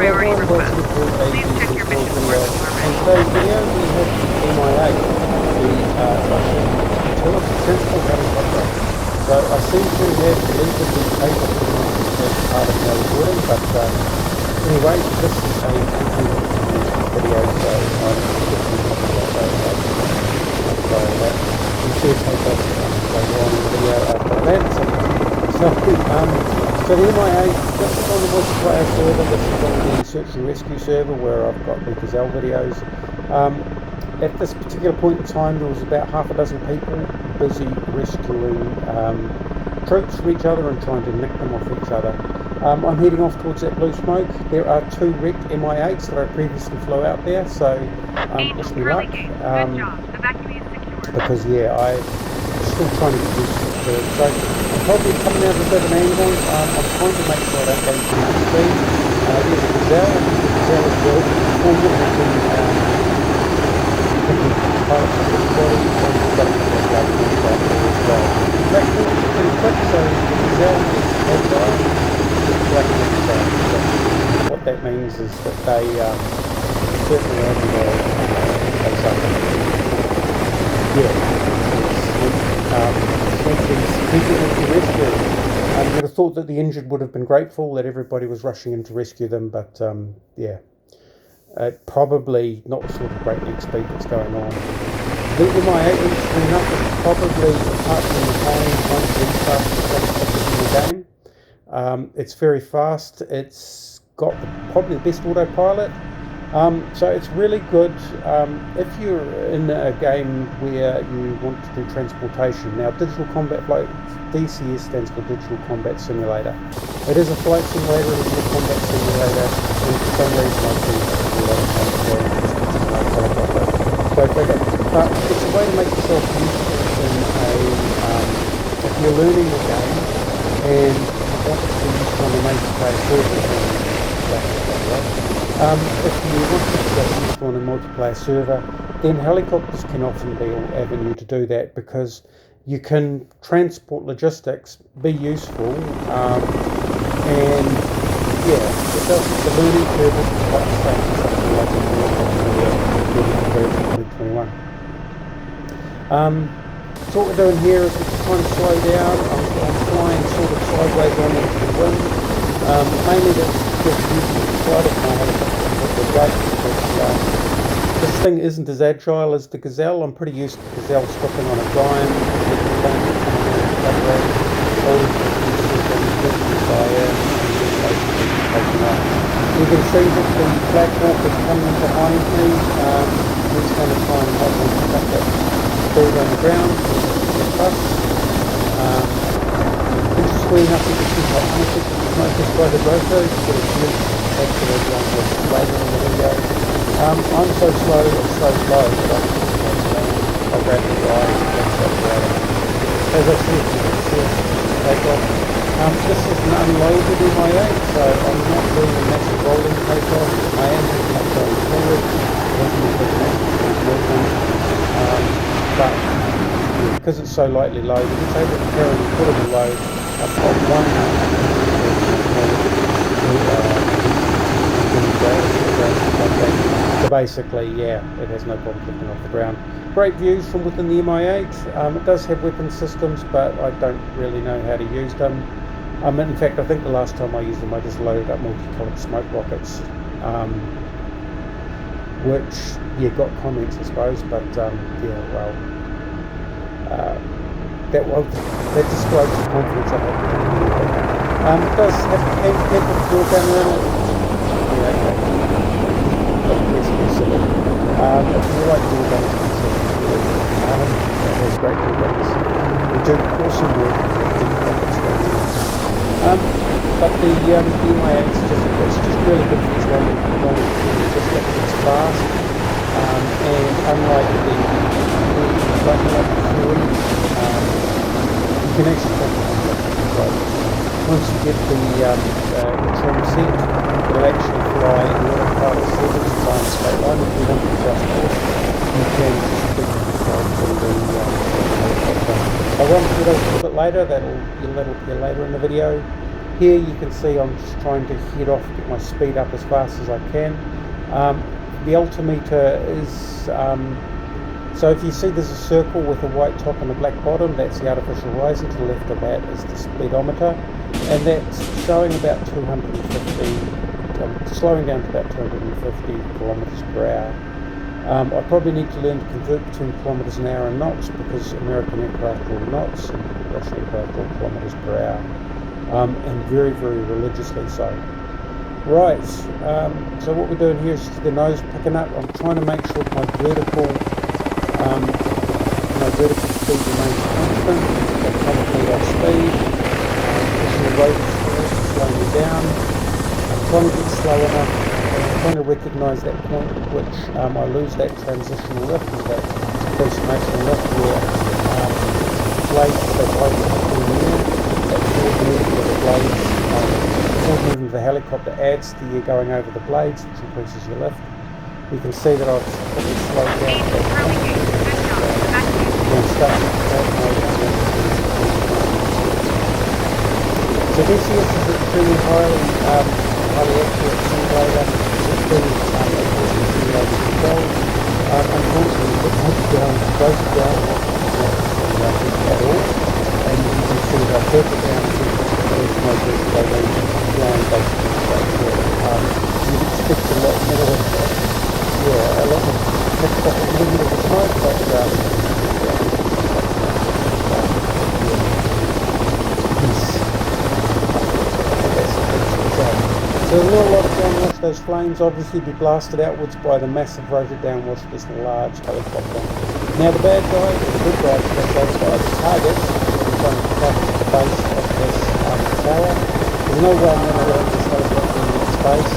priority request. Please check your mission board when you are And ready. today's video we have the Mi8, the Russian utility transport helicopter. So I seem to have deleted the paper as part of my recording, but anyway, this is a video, so I'm quickly copyright that. You see it's like that later on in the video after that. So the Mi8, this is on the multiplayer server, this is on the search and rescue server where I've got the Gazelle videos. At this particular point in time there was about half a dozen people busy rescuing troops from each other and trying to nick them off each other. I'm heading off towards that blue smoke. There are two wrecked Mi8s that I previously flew out there, so wish me luck. Good job. Evacuate secure. Because yeah, I'm still trying to get used to the bird. So I'm probably coming out of a bit of an angle. I'm trying to make sure I don't go too much speed. There's a Gazelle. The Gazelle is built forward thinking pilots of the body and getting to the right as well. Track forwards are pretty quick, so the Gazelle is agile. What that means is that they certainly agile they suffer. People into rescue. I would have thought that the injured would have been grateful that everybody was rushing in to rescue them, but yeah, probably not the sort of breakneck speed that's going on. The Mi8 interestingly enough is probably, apart from the time, one of the fastest helicopters in the game. It's very fast. It's got probably the best autopilot. So it's really good if you're in a game where you want to do transportation. Now, Digital Combat Flight, DCS stands for Digital Combat Simulator. It is a flight simulator, it is a combat simulator, and for some reason I think go figure. But it's a way to make yourself useful in if you're learning the game and you want to be useful on the multiplayer server. If you want to be useful on a multiplayer server, then helicopters can often be an avenue to do that, because you can transport logistics, be useful, and yeah, it doesn't, the learning curve is quite the same as something like in 2021. So what we're doing here is we're just trying to slow down. I'm flying sort of sideways on into the wind. Mainly that's just using the side of my helicopter with the brake, because this thing isn't as agile as the Gazelle. I'm pretty used to the Gazelle stripping on a dime. You can see that the Black Hawk is coming behind me. He's going to try and help me to cut that bird on the ground. Interestingly enough, you can see how unaffected the smoke is by the rotor. You get a glimpse actually later in the video. I'm so slow, it's so slow that I'll grab the guys and that's that water. As I said, you can see it take off. This is an unloaded Mi8, so I'm not doing a massive rolling takeoff. I am picking up going forward, but because it's so lightly loaded, it's able to carry a portable load. I've got one so basically, yeah, it has no problem lifting off the ground. Great views from within the Mi8. It does have weapon systems, but I don't really know how to use them. In fact, I think the last time I used them, I just loaded up multicolored smoke rockets, which, yeah, got comments, I suppose, but yeah, well, that describes the confidence I have. It does have a camper fuel gunner in it. If you like fuel guns, it has great fuel guns. We do awesome work with deep pockets. But the Mi8 is just really good for its long logistics. It's fast, and unlike the Fury, you can actually take it on. Once you get the trim set, it'll actually fly in the other part of the service and fly in a straight line. If you want to adjust course, you can just click the helicopter. I'll run through those a little bit later. That'll appear later in the video. Here you can see I'm just trying to head off, get my speed up as fast as I can. The altimeter is, so if you see there's a circle with a white top and a black bottom, that's the artificial rising. To the left of that is the speedometer, and that's showing about 250, slowing down to about 250 kilometers per hour. I probably need to learn to convert between kilometers an hour and knots, because American aircraft are all knots and Russian aircraft are all kilometers per hour, and very, very religiously so. Right, so what we're doing here is the nose picking up. I'm trying to make sure my vertical speed remains constant. That's probably our speed. Pushing the rotor slowing me down. I'm trying to get slow enough. I'm trying to recognise that point at which I lose that transitional lift, or that approximation lift, where blades, so blades are in the air. That forward movement of the blades, forward movement of the helicopter adds to the air going over the blades, which increases your lift. You can see that I've probably slowed down to that point. So DCS is extremely highly accurate simulator. It's been simulated controls. Unfortunately, it breaks down at all. And you can see how perfect down is my vertical range flying basically straight through. You'd expect a lot more of that. Yeah, a lot of picked up a little bit of the smoke, but so there's not a lot of downwash. Those flames obviously be blasted outwards by the massive rotor downwash of this large helicopter. Now the bad guy, or the good guy, those guys, the targets, are trying to crack the base of this tower. There's no way I'm going to land this helicopter in that space.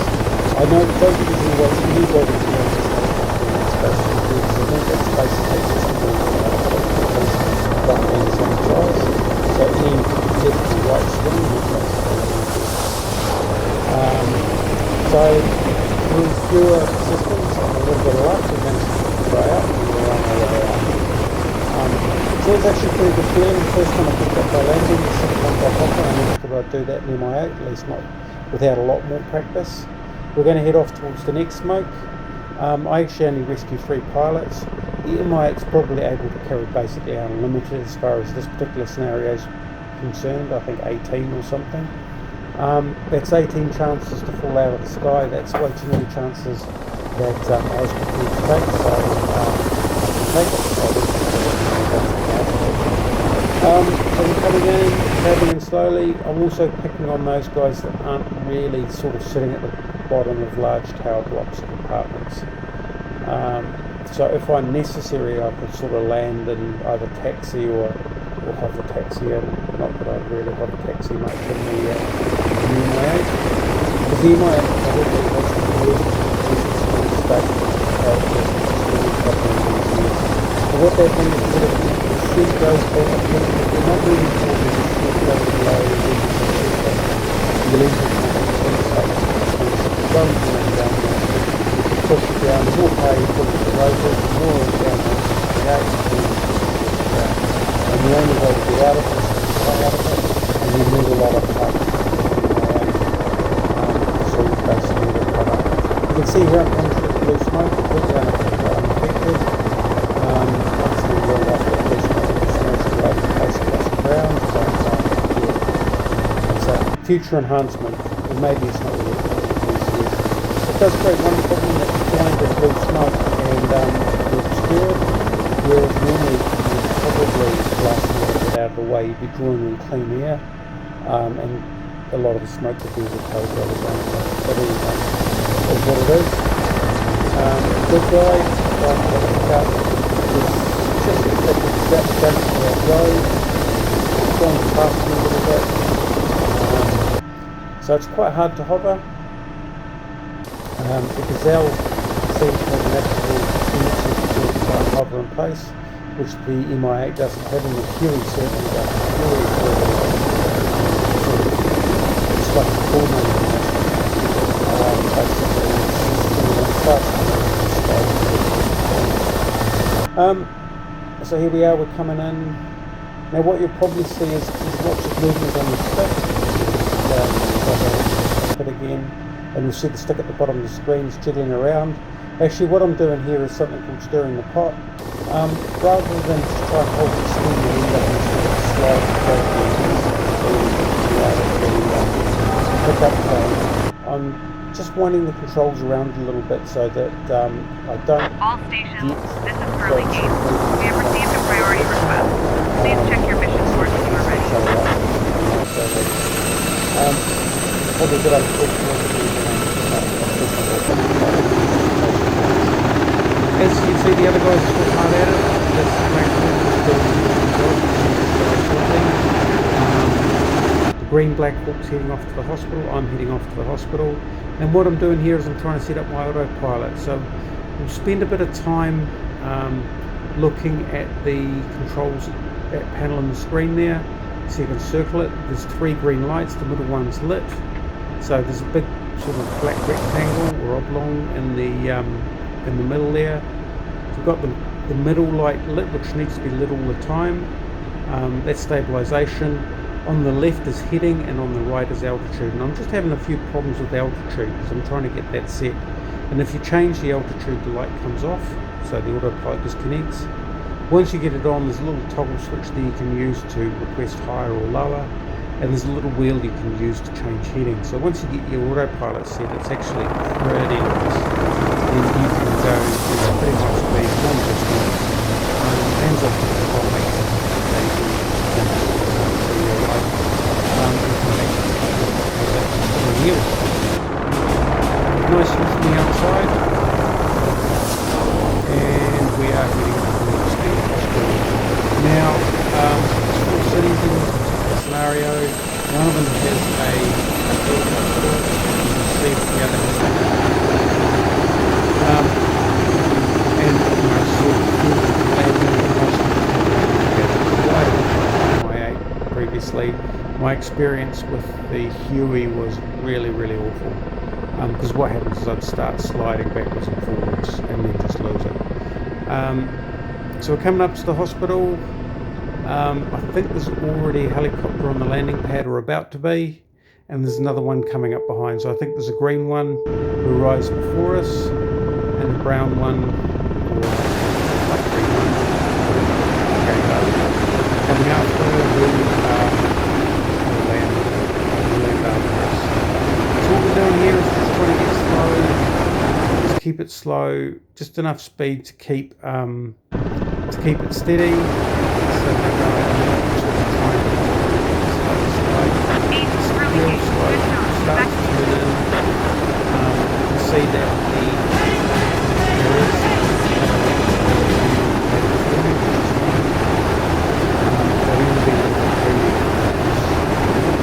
I know that don't think there's any way to land this helicopter in that space, because I think that space takes us more because that means on the size. So any definitely right swing will take so through fewer systems and a little bit of luck, we managed to dry out and we're on our way out. So it's actually a pretty good feeling. The first time I picked up by landing, the second time by hopping, I never thought I'd do that in Mi8, at least not without a lot more practice. We're going to head off towards the next smoke. I actually only rescue 3 pilots. The Mi8's probably able to carry basically unlimited as far as this particular scenario is concerned. I think 18 or something. That's 18 chances to fall out of the sky. That's way too many chances that I was prepared to take, so I can take it. So we're coming in, travelling in slowly. I'm also picking on those guys that aren't really sort of sitting at the bottom of large tower blocks and compartments. So if I'm necessary, I could sort of land and either taxi or hover taxi in. Not that I'd really hover taxi much in the Mi8. Because the Mi8 probably has the worst state so what they're doing is sort of the speed goes back, they're not really sure the speed goes below the engine going down there, push it down, the more power you put into the rotor, the more down the gate, and the only way to get out of this is to fly out of it, and you need a lot of power. So you basically need to cover. You can see here I'm coming through the blue smoke, completely unaffected. Obviously we're off the blue smoke, it's nice to like the place across the ground, but it's a future enhancement, or maybe it's not really it does create one problem that you find in blue smoke and you're obscured, whereas normally you'd probably blast a little bit out of the way, you'd be drawing in clean air, and a lot of the smoke would be repelled by the ground. But anyway, that's what it is. Good guy, just expected to get the jump to that road, going past me a little bit. So it's quite hard to hover. The Gazelle seems to have an actual connection to hover in place, which the Mi8 doesn't have, and the Fury certainly doesn't. It's like a hormone basically. So here we are, we're coming in. Now what you'll probably see is lots of movement on the stick. it again, and you'll see the stick at the bottom of the screen is jiggling around. Actually, what I'm doing here is something called stirring the pot. Rather than just try and hold the steam and end up and sort of slide the pick up phone, I'm just winding the controls around a little bit so that I don't All stations, this is Curly Gate. We have received a priority request. Please check your mission board when you are ready. Probably a good idea as you can see, the other guys are still hard at it. This platform is still the green Black Hawk's heading off to the hospital. I'm heading off to the hospital. And what I'm doing here is I'm trying to set up my autopilot. So we'll spend a bit of time looking at the controls, that panel on the screen there. So you can circle it. There's 3 green lights. The middle one's lit. So there's a big sort of black rectangle or oblong in the middle there. So we've got the middle light lit, which needs to be lit all the time. That's stabilization. On the left is heading and on the right is altitude. And I'm just having a few problems with altitude because I'm trying to get that set. And if you change the altitude, the light comes off, so the autopilot disconnects. Once you get it on, there's a little toggle switch there you can use to request higher or lower. And there's a little wheel you can use to change heading. So once you get your autopilot set, it's actually pretty nice. Then you can go pretty much speed, long distance. Hands off the control makes it nice from the outside, and we are heading to the state hospital. Now, small cities in this scenario, one of them has a field hospital, you can see the other has and sort of Mi8 previously. My experience with the Huey was really, really awful. Because what happens is I'd start sliding backwards and forwards and then just lose it. So we're coming up to the hospital. I think there's already a helicopter on the landing pad or about to be, and there's another one coming up behind. So I think there's a green one who arrives before us and a brown one or light green one coming after who land after us. So what we're doing here is just trying to get slow, just keep it slow, just enough speed to keep it steady. So see that the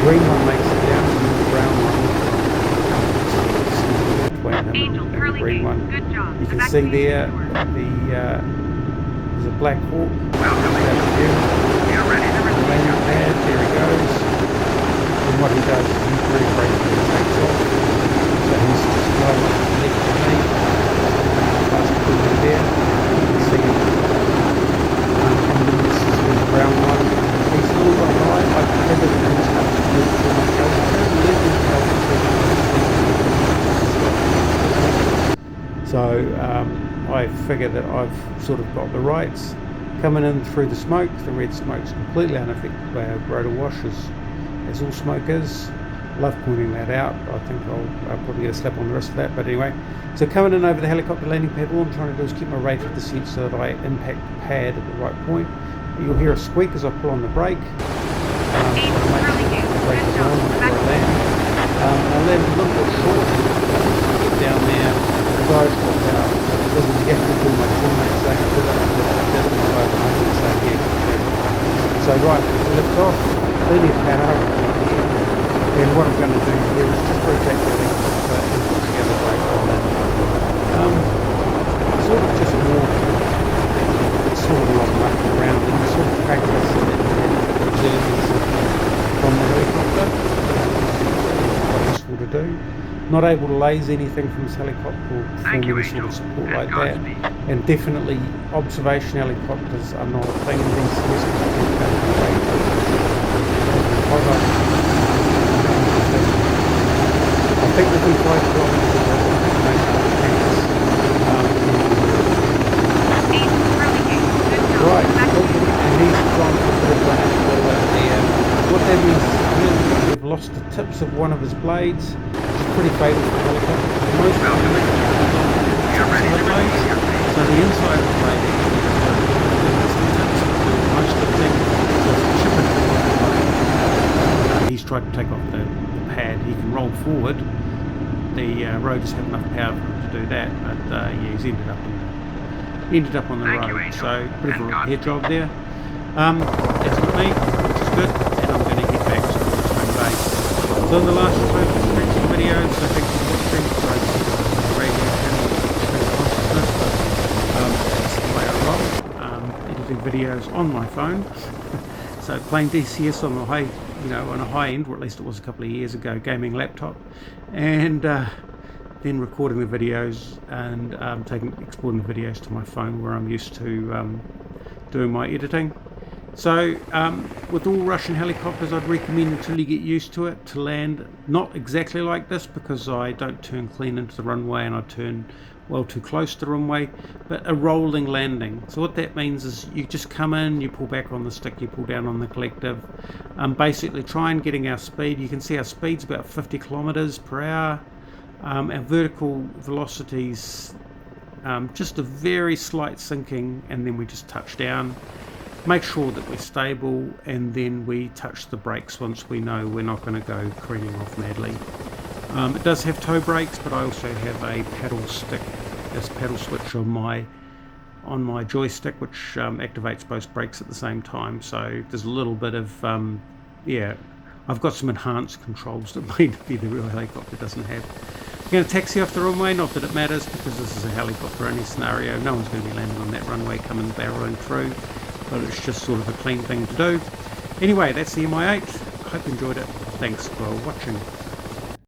green one makes it down and the brown one between them and the green one. Good job. You can see there there's a Black Hawk. Landing pad, there he goes. And what he does is he very briefly takes off. So he's just going left to me. Past the building there. You can see him. And then this is the brown one. He's a little bit high. I pretended that he was up to too much altitude. So I figure that I've sort of got the rights. Coming in through the smoke, the red smoke's completely unaffected by our rotor washers, as all smoke is. Love pointing that out. I think I'll probably get a slap on the wrist for that, but anyway. So coming in over the helicopter landing pad, all I'm trying to do is keep my rate of descent so that I impact the pad at the right point. You'll hear a squeak as I pull on the brake. I land a little bit short. Get down there. The guys got out. Doesn't get to do my teammates saying I did it. So right, lift off, plenty of power, and what I'm going to do here is just rotate the helicopter and put together brake on that. Sort of just more, sort of like mucking around and sort of practice and observing from the helicopter. Quite useful to do. Not able to laze anything from this helicopter or perform any sort of support like that. And definitely observation helicopters are not a thing in DCS. think within 5 kilometres of the destination of the tanks. Right, and he's gone for a bit of blast all over there. What that means is we've lost the tips of one of his blades, which is pretty fatal for the helicopter. Most of the tips of the blades, so the inside of the blade actually is the tips that do most of the thing. So if the chip he's tried to take off the pad, he can roll forward. The rotors have enough power for him to do that, but yeah, he's ended up on the road. So pretty good head job there. That's not me, which is good, and I'm going to get back to the home base. So in the last two videos, so thanks for watching. So the radio channel consciousness. That's the way I roll. Editing videos on my phone. So playing DCS on the high, on a high end, or at least it was a couple of years ago, gaming laptop, and then recording the videos and exporting the videos to my phone, where I'm used to doing my editing. So with all Russian helicopters, I'd recommend until you get used to it to land not exactly like this, because I don't turn clean into the runway and I turn well too close to the runway, but a rolling landing. So what that means is you just come in, you pull back on the stick, you pull down on the collective, basically try and getting our speed. You can see our speed's about 50 kilometers per hour. Our vertical velocities just a very slight sinking, and then we just touch down, make sure that we're stable, and then we touch the brakes once we know we're not going to go careening off madly. It does have toe brakes, but I also have a paddle switch on my joystick, which activates both brakes at the same time. So there's a little bit of I've got some enhanced controls that maybe the real helicopter doesn't have. I'm going to taxi off the runway, not that it matters, because this is a helicopter only scenario. No one's going to be landing on that runway coming barreling through, but it's just sort of a clean thing to do. Anyway, that's the Mi8. I hope you enjoyed it. Thanks for watching.